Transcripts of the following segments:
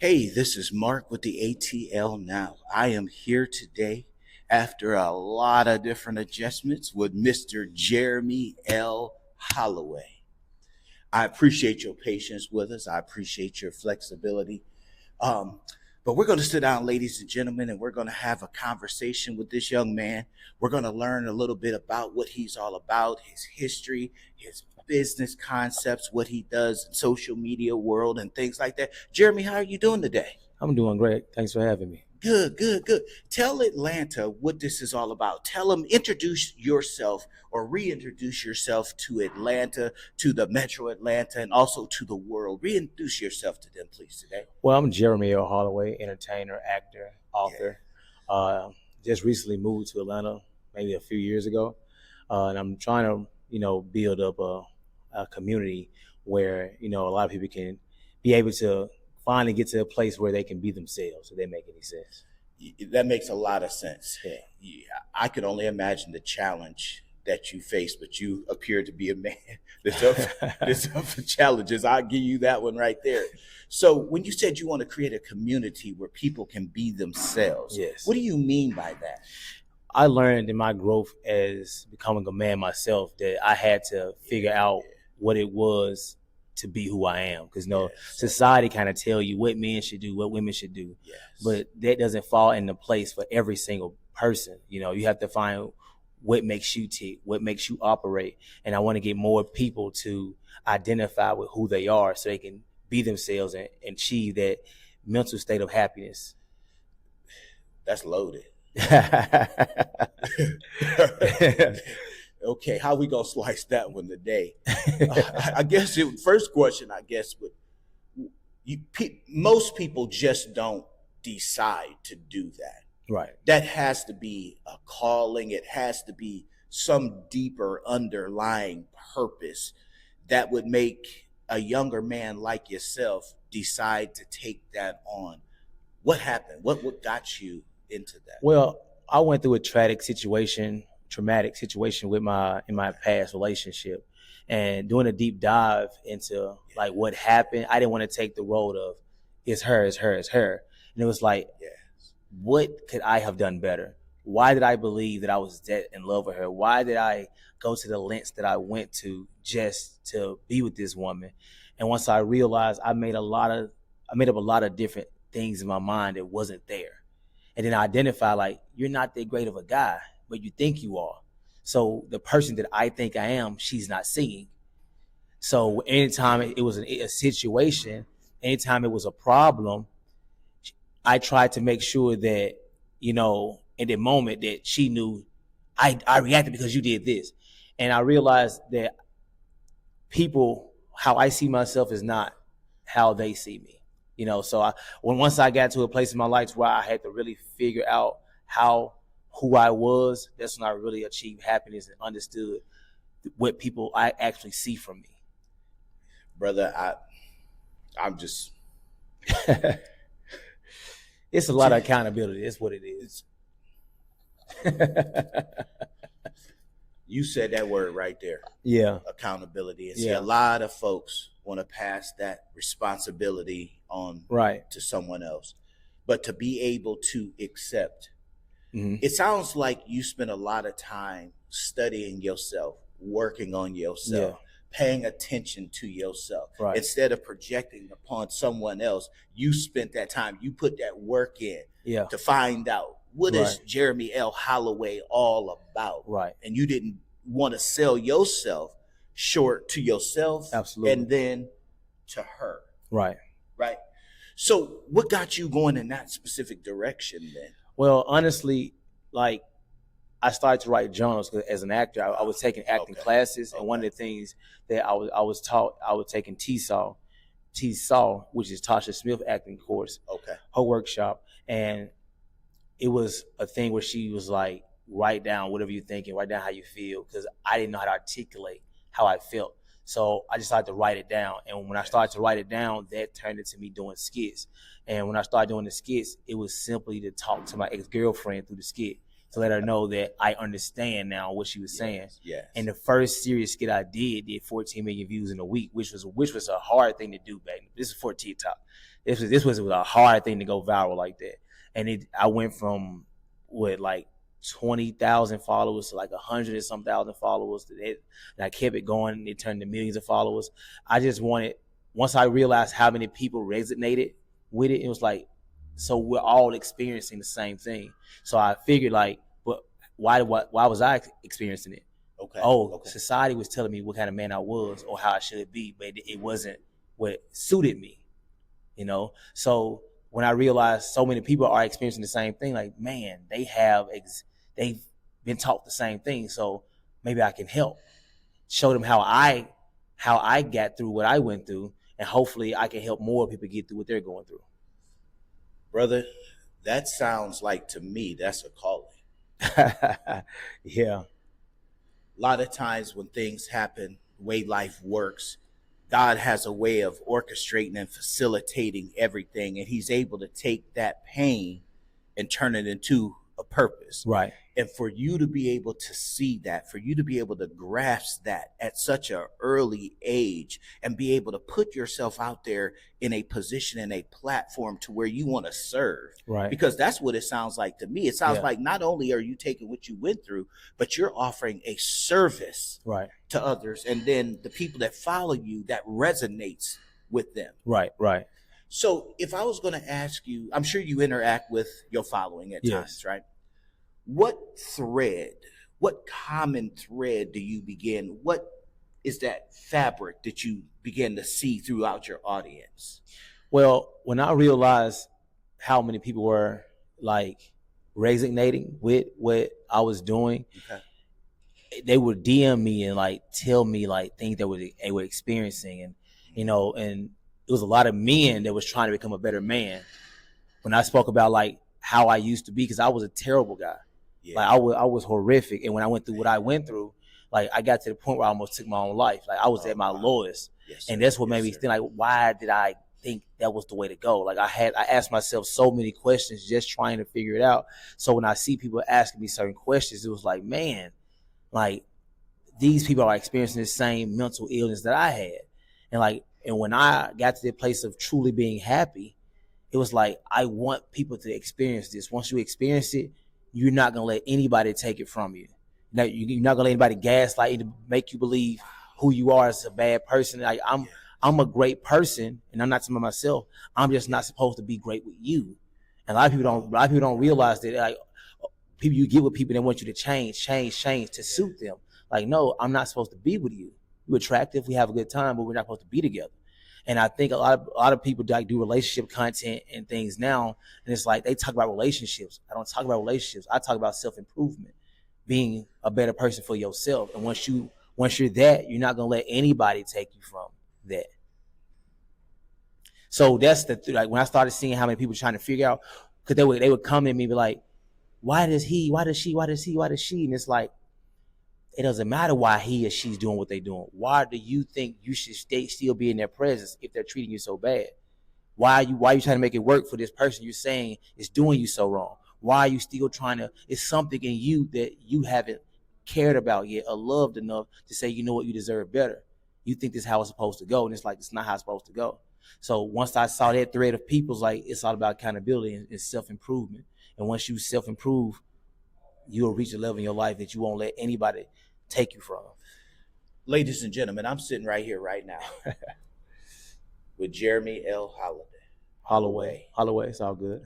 Hey, this is Mark with the ATL Now. I am here today after a lot of different adjustments with Mr. Jeremy L. Holloway. I appreciate your patience with us. I appreciate your flexibility. Um, but we're going to sit down, ladies and gentlemen, and we're going to have a conversation with this young man. We're going to learn a little bit about what he's all about, his history, his business concepts, what he does in social media world and things like that. Jeremy, how are you doing today? I'm doing great. Thanks for having me. Good, good, good. Tell Atlanta what this is all about. Tell them, introduce yourself or reintroduce yourself to Atlanta, to the Metro Atlanta, and also to the world. Reintroduce yourself to them, please, today. Well, I'm Jeremy L. Holloway, entertainer, actor, Yeah. author. Uh, just recently moved to Atlanta, maybe a few years ago, and I'm trying to, build up a community where a lot of people can be able to finally get to a place where they can be themselves. If they make any sense. That makes a lot of sense. Yeah. Yeah, I could only imagine the challenge that you face, but you appear to be a man that's up for challenges. I'll give you that one right there. So, when you said you want to create a community where people can be themselves, Yes. what do you mean by that? I learned in my growth as becoming a man myself that I had to figure out what it was to be who I am. Because Yes. society kind of tell you what men should do, what women should do. Yes. But that doesn't fall into place for every single person. You have to find what makes you tick, what makes you operate. And I want to get more people to identify with who they are so they can be themselves and achieve that mental state of happiness. That's loaded. Okay, how we gonna slice that one today? I guess first question, most people just don't decide to do that. Right. That has to be a calling. It has to be some deeper underlying purpose that would make a younger man like yourself decide to take that on. What happened? What got you into that? Well, I went through a traumatic situation with in my past relationship, and doing a deep dive into like what happened. I didn't want to take the road of it's her, and it was like, Yes. what could I have done better? Why did I believe that I was that in love with her? Why did I go to the lengths that I went to just to be with this woman? And once I realized, I made up a lot of different things in my mind that wasn't there. And then I identify like, you're not that great of a guy, but you think you are. So the person that I think I am, she's not seeing. So anytime it was a situation, anytime it was a problem, I tried to make sure that, in the moment that she knew I reacted because you did this. And I realized that how I see myself is not how they see me. So once I got to a place in my life where I had to really figure out who I was, that's when I really achieved happiness and understood what people I actually see from me. Brother, I'm just It's a lot of accountability. That's what it is. You said that word right there. Yeah. Accountability. And see, a lot of folks want to pass that responsibility on to someone else. But to be able to accept, it sounds like you spent a lot of time studying yourself, working on yourself, paying attention to yourself. Right. Instead of projecting upon someone else, you spent that time, you put that work in to find out what is Jeremy L. Holloway all about. Right. And you didn't want to sell yourself short to yourself. Absolutely. And then to her. Right. Right. So what got you going in that specific direction then? Well, honestly, like I started to write journals because as an actor, I was taking acting classes, and one of the things that I was taught, I was taking TSAW, which is Tasha Smith acting course, her workshop, and it was a thing where she was like, write down whatever you're thinking, write down how you feel, because I didn't know how to articulate how I felt. So I just started to write it down. And when I started to write it down, that turned into me doing skits. And when I started doing the skits, it was simply to talk to my ex-girlfriend through the skit to let her know that I understand now what she was saying. Yes. And the first serious skit I did 14 million views in a week, which was a hard thing to do back then. This is for TikTok. This was a hard thing to go viral like that. And I went from what, like 20,000 followers to like 100 and some thousand followers. And I kept it going. It turned to millions of followers. I just wanted, once I realized how many people resonated with it, it was like, so we're all experiencing the same thing. So I figured, like, but why was I experiencing it? Okay. Okay. Society was telling me what kind of man I was or how I should be, but it wasn't what suited me, you know? So when I realized so many people are experiencing the same thing, like, man, they've been taught the same thing. So maybe I can help show them how I got through what I went through, and hopefully I can help more people get through what they're going through. Brother, that sounds like, to me, that's a calling. Yeah. A lot of times when things happen, the way life works, God has a way of orchestrating and facilitating everything, and he's able to take that pain and turn it into a purpose. Right. And for you to be able to see that, for you to be able to grasp that at such an early age and be able to put yourself out there in a position and a platform to where you want to serve. Right. Because that's what it sounds like to me. It sounds like not only are you taking what you went through, but you're offering a service to others. And then the people that follow you, that resonates with them. Right. So if I was going to ask you, I'm sure you interact with your following at times, right? What common thread do you begin? What is that fabric that you begin to see throughout your audience? Well, when I realized how many people were like resonating with what I was doing, they would DM me and like tell me like things that they were experiencing, and you know, and it was a lot of men that was trying to become a better man. When I spoke about like how I used to be, because I was a terrible guy. Yeah. Like I was horrific, and when I went through what I went through, like I got to the point where I almost took my own life. Like I was at my lowest, and that's what made me think, like, why did I think that was the way to go? Like I asked myself so many questions just trying to figure it out. So when I see people asking me certain questions, it was like, man, like these people are experiencing the same mental illness that I had, and when I got to the place of truly being happy, it was like, I want people to experience this. Once you experience it, you're not going to let anybody take it from you. Now, you're not going to let anybody gaslight you to make you believe who you are as a bad person. Like I'm a great person, and I'm not talking about myself. I'm just not supposed to be great with you. And a lot of people don't realize that. Like people, you get with people that want you to change to suit them. Like, no, I'm not supposed to be with you. You're attractive, we have a good time, but we're not supposed to be together. And I think a lot of people like do relationship content and things now, and it's like they talk about relationships. I don't talk about relationships. I talk about self-improvement, being a better person for yourself. And once you're that, you're not gonna let anybody take you from that. So that's like when I started seeing how many people trying to figure out, because they would come at me and be like, why does he? Why does she? Why does he? Why does she? And it's like, it doesn't matter why he or she's doing what they're doing. Why do you think you should still be in their presence if they're treating you so bad? Why are you trying to make it work for this person you're saying is doing you so wrong? Why are you still trying to? It's something in you that you haven't cared about yet or loved enough to say, you know what, you deserve better. You think this is how it's supposed to go, and it's like, it's not how it's supposed to go. So once I saw that thread of people's, like, it's all about accountability and self-improvement. And once you self-improve, you'll reach a level in your life that you won't let anybody take you from. Ladies and gentlemen, I'm sitting right here right now with Jeremy L. Holloway. Holloway, it's all good.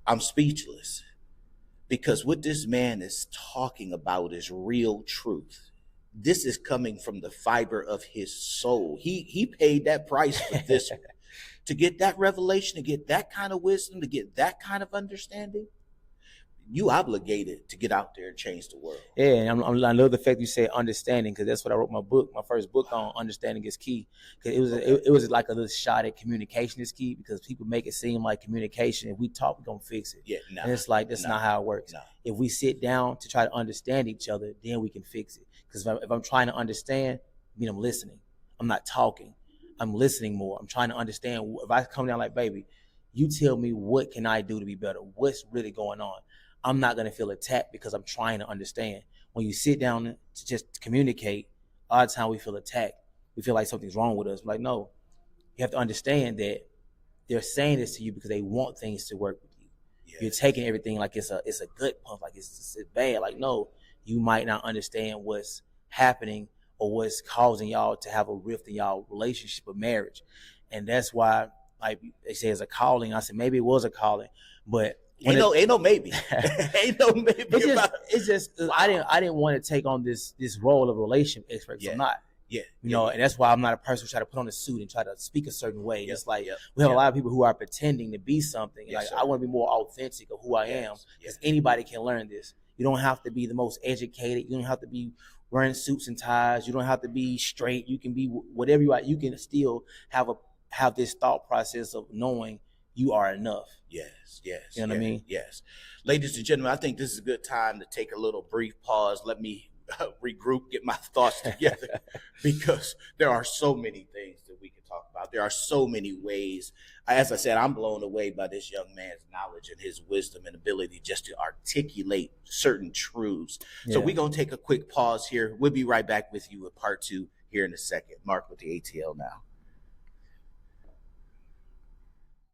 I'm speechless, because what this man is talking about is real truth. This is coming from the fiber of his soul. He paid that price for this to get that revelation, to get that kind of wisdom, to get that kind of understanding. You obligated to get out there and change the world. Yeah, and I love the fact you say understanding, because that's what I wrote my first book on. Understanding is key. Because it was like a little shot at communication is key, because people make it seem like communication, if we talk, we're going to fix it. Yeah, and it's like, that's not how it works. If we sit down to try to understand each other, then we can fix it. Because if I'm trying to understand, I mean, I'm listening. I'm not talking. I'm listening more. I'm trying to understand. If I come down like, baby, you tell me, what can I do to be better? What's really going on? I'm not going to feel attacked because I'm trying to understand. When you sit down to just communicate, a lot of time we feel attacked. we feel like something's wrong with us. We're like, no, you have to understand that they're saying this to you because they want things to work with you. Yes. You're taking everything like it's a gut punch, like it's bad. Like, no, you might not understand what's happening or what's causing y'all to have a rift in y'all relationship or marriage. And that's why, like they say, it's a calling. I said maybe it was a calling, but ain't no maybe. Ain't no maybe. It's just wow. I didn't want to take on this role of a relationship expert. Yeah. I'm not. Yeah. You know, and that's why I'm not a person who try to put on a suit and try to speak a certain way. It's like we have a lot of people who are pretending to be something. Yes, like I want to be more authentic of who I am, because anybody can learn this. You don't have to be the most educated. You don't have to be wearing suits and ties. You don't have to be straight. You can be whatever you are. You can still have this thought process of knowing you are enough. Yes. You know what I mean? Yes. Ladies and gentlemen, I think this is a good time to take a little brief pause. Let me regroup, get my thoughts together, because there are so many things that we can talk about. There are so many ways. As I said, I'm blown away by this young man's knowledge and his wisdom and ability just to articulate certain truths. Yeah. So we're going to take a quick pause here. We'll be right back with you with part 2 here in a second. Mark with the ATL Now.